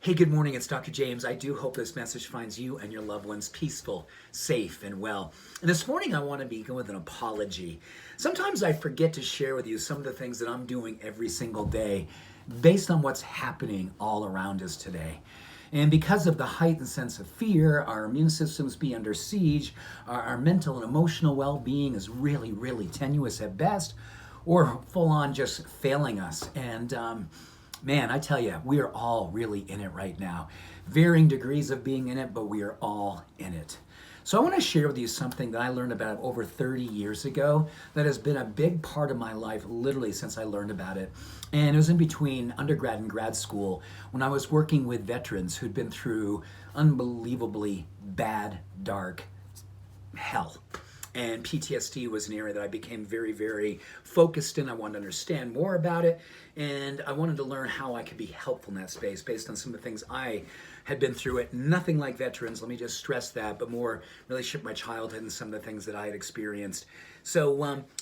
Hey, good morning. It's Dr. James. I do hope this message finds you and your loved ones peaceful, safe, and well. And this morning, I want to begin with an apology. Sometimes I forget to share with you some of the things that I'm doing every single day based on what's happening all around us today. And because of the heightened sense of fear, our immune systems be under siege, our mental and emotional well-being is really, really tenuous at best, or full on just failing us. And man, I tell you, we are all really in it right now. Varying degrees of being in it, but we are all in it. So I want to share with you something that I learned about over 30 years ago that has been a big part of my life literally since I learned about it. And it was in between undergrad and grad school when I was working with veterans who'd been through unbelievably bad, dark hell. And PTSD was an area that I became very, very focused in. I wanted to understand more about it, and I wanted to learn how I could be helpful in that space based on some of the things I had been through. It nothing like veterans, let me just stress that, but more relationship with my childhood and some of the things that I had experienced. So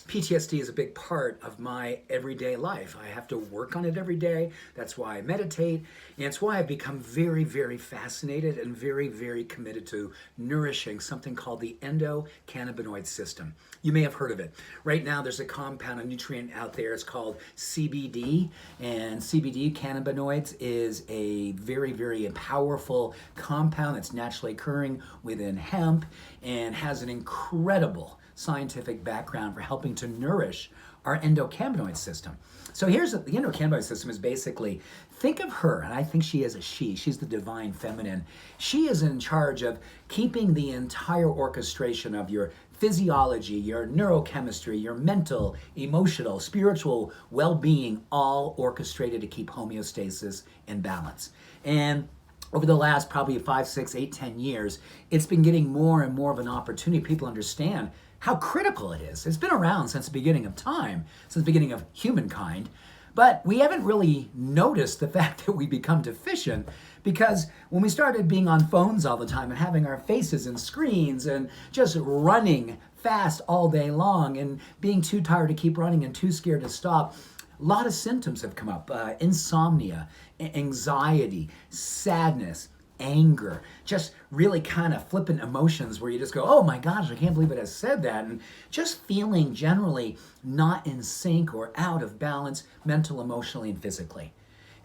PTSD is a big part of my everyday life. I have to work on it every day. That's why I meditate. And it's why I've become very, very fascinated and very, very committed to nourishing something called the Endocannabinoid System. You may have heard of it. Right now, there's a compound, a nutrient out there. It's called CBD. And CBD, cannabinoids, is a very, very powerful compound that's naturally occurring within hemp and has an incredible scientific background for helping to nourish our endocannabinoid system. So here's the endocannabinoid system is basically, think of her, and I think she is a she's the divine feminine. She is in charge of keeping the entire orchestration of your physiology, your neurochemistry, your mental, emotional, spiritual well-being, all orchestrated to keep homeostasis and balance. And over the last probably 5, 6, 8, 10 years, it's been getting more and more of an opportunity. People understand how critical it is. It's been around since the beginning of time, since the beginning of humankind, but we haven't really noticed the fact that we become deficient because when we started being on phones all the time and having our faces in screens and just running fast all day long and being too tired to keep running and too scared to stop, a lot of symptoms have come up. Insomnia, anxiety, sadness, anger, just really kind of flippant emotions where you just go, oh my gosh, I can't believe it has said that. And just feeling generally not in sync or out of balance, mental, emotionally, and physically.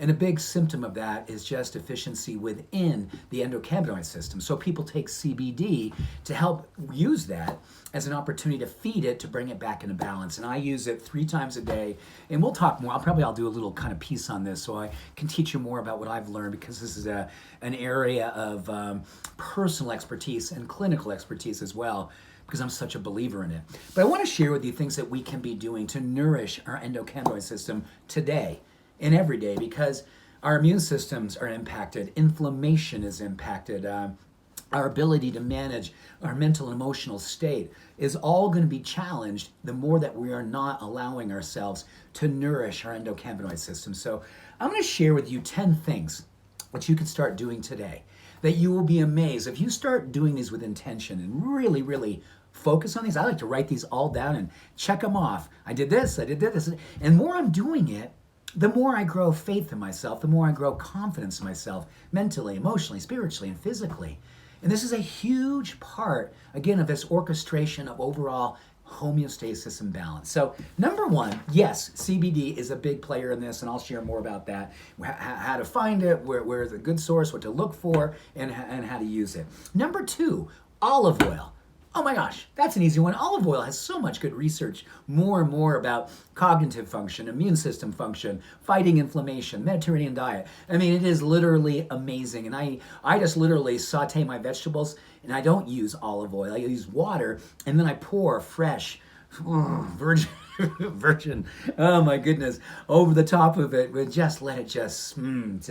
And a big symptom of that is just deficiency within the endocannabinoid system. So people take CBD to help use that as an opportunity to feed it to bring it back into balance. And I use it 3 times a day. And we'll talk more. I'll do a little kind of piece on this so I can teach you more about what I've learned because this is an area of personal expertise and clinical expertise as well, because I'm such a believer in it. But I want to share with you things that we can be doing to nourish our endocannabinoid system today and every day, because our immune systems are impacted, inflammation is impacted, our ability to manage our mental and emotional state is all going to be challenged the more that we are not allowing ourselves to nourish our endocannabinoid system. So I'm going to share with you 10 things that you can start doing today that you will be amazed if you start doing these with intention and really, really focus on these. I like to write these all down and check them off. I did this. And the more I'm doing it, the more I grow faith in myself, the more I grow confidence in myself, mentally, emotionally, spiritually, and physically. And this is a huge part, again, of this orchestration of overall homeostasis and balance. So number one, yes, CBD is a big player in this, and I'll share more about that, how to find it, where is a good source, what to look for, and how to use it. Number 2, olive oil. Oh my gosh, that's an easy one. Olive oil has so much good research, more and more about cognitive function, immune system function, fighting inflammation, Mediterranean diet. I mean, it is literally amazing. And I just literally saute my vegetables, and I don't use olive oil. I use water, and then I pour fresh, virgin, oh my goodness, over the top of it. Just let it just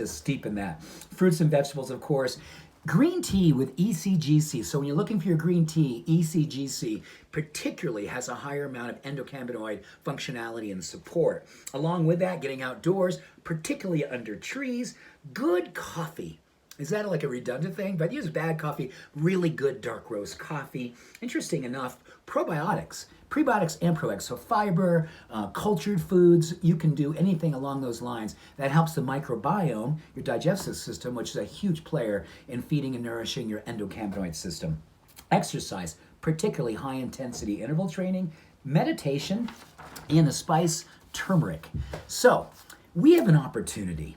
steep in that. Fruits and vegetables, of course. Green tea with ECGC. So when you're looking for your green tea, ECGC particularly has a higher amount of endocannabinoid functionality and support. Along with that, getting outdoors, particularly under trees, good coffee. Is that like a redundant thing? But use bad coffee, really good dark roast coffee. Interesting enough, probiotics Prebiotics and probiotics, so fiber, cultured foods, you can do anything along those lines that helps the microbiome, your digestive system, which is a huge player in feeding and nourishing your endocannabinoid system. Exercise, particularly high intensity interval training, meditation, and the spice turmeric. So we have an opportunity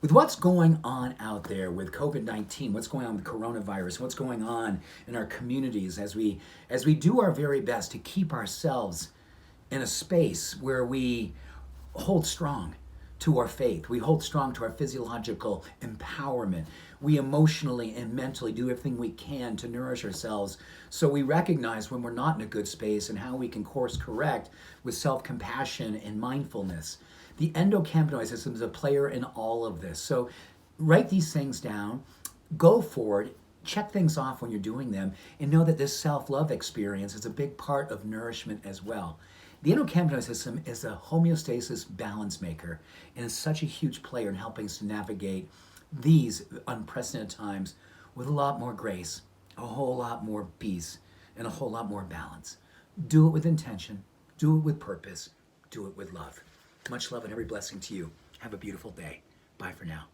with what's going on out there with COVID-19, what's going on with coronavirus, what's going on in our communities as we do our very best to keep ourselves in a space where we hold strong to our faith. We hold strong to our physiological empowerment. We emotionally and mentally do everything we can to nourish ourselves, so we recognize when we're not in a good space and how we can course correct with self-compassion and mindfulness. The endocannabinoid system is a player in all of this. So write these things down, go forward, check things off when you're doing them, and know that this self-love experience is a big part of nourishment as well. The endocannabinoid system is a homeostasis balance maker and is such a huge player in helping us to navigate these unprecedented times with a lot more grace, a whole lot more peace, and a whole lot more balance. Do it with intention, do it with purpose, do it with love. Much love and every blessing to you. Have a beautiful day. Bye for now.